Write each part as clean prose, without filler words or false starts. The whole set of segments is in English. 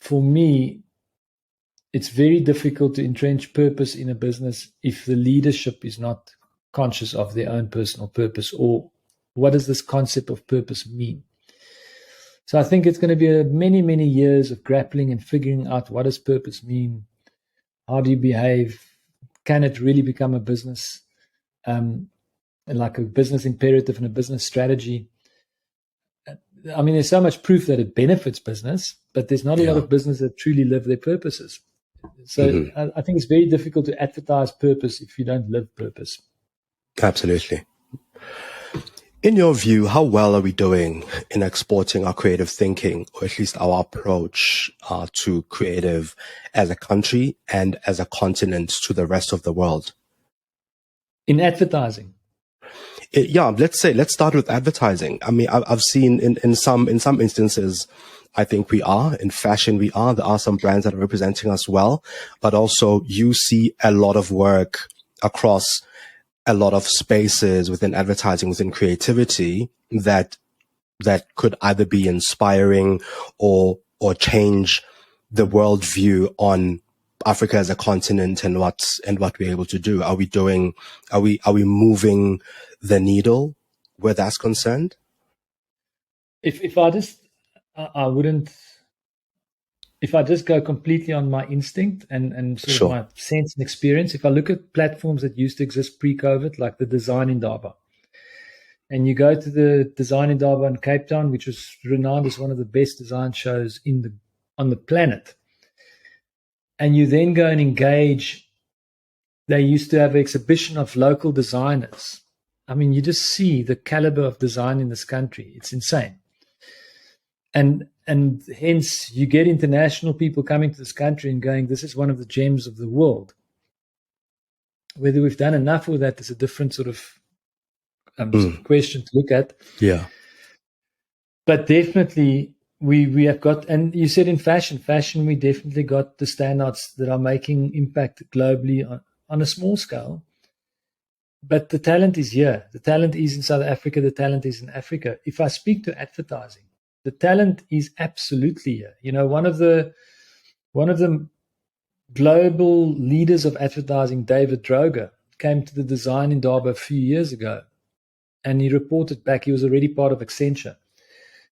for me, it's very difficult to entrench purpose in a business if the leadership is not conscious of their own personal purpose, or what does this concept of purpose mean? So I think it's going to be many, many years of grappling and figuring out what does purpose mean? How do you behave? Can it really become a business, like a business imperative and a business strategy? I mean, there's so much proof that it benefits business, but there's not a lot of business that truly live their purposes. So I think it's very difficult to advertise purpose if you don't live purpose. Absolutely. In your view, how well are we doing in exporting our creative thinking, or at least our approach to creative as a country and as a continent to the rest of the world? In advertising? Let's start with advertising. I mean, I've seen in some instances, I think we are. In fashion, we are. There are some brands that are representing us well, but also you see a lot of work across a lot of spaces within advertising, within creativity that could either be inspiring or change the worldview on Africa as a continent and what we're able to do. Are we moving the needle where that's concerned? If I just go completely on my instinct and sort of my sense and experience, if I look at platforms that used to exist pre-COVID, like the Design Indaba, and you go to the Design Indaba in Cape Town, which was renowned as one of the best design shows on the planet, and you then go and engage, they used to have an exhibition of local designers. I mean, you just see the caliber of design in this country. It's insane. And hence you get international people coming to this country and going, this is one of the gems of the world. Whether we've done enough with that is a different sort of question to look at. Yeah. But definitely we have got, and you said in fashion, we definitely got the standouts that are making impact globally on a small scale. But the talent is here. The talent is in South Africa. The talent is in Africa. If I speak to advertising, the talent is absolutely here. You know, one of the global leaders of advertising, David Droger, came to the Design Indaba a few years ago, and he reported back. He was already part of Accenture,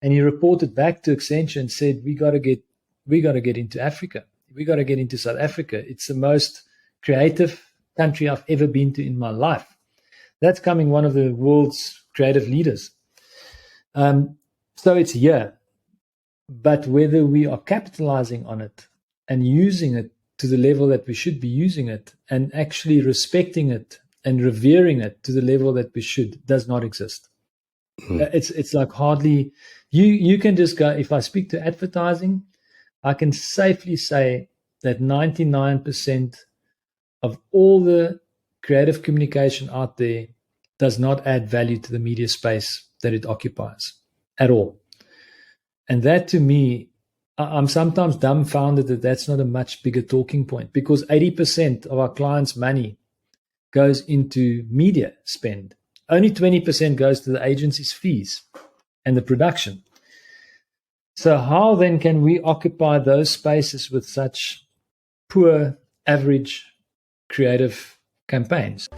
and he reported back to Accenture and said, "We got to get into Africa. We got to get into South Africa. It's the most creative country I've ever been to in my life." That's coming one of the world's creative leaders. So it's here, but whether we are capitalizing on it and using it to the level that we should be using it, and actually respecting it and revering it to the level that we should, does not exist. It's like hardly, you can just go, if I speak to advertising, I can safely say that 99% of all the creative communication out there does not add value to the media space that it occupies at all. And that, to me, I'm sometimes dumbfounded that that's not a much bigger talking point, because 80% of our clients' money goes into media spend. Only 20% goes to the agency's fees and the production. So how then can we occupy those spaces with such poor, average creative campaigns?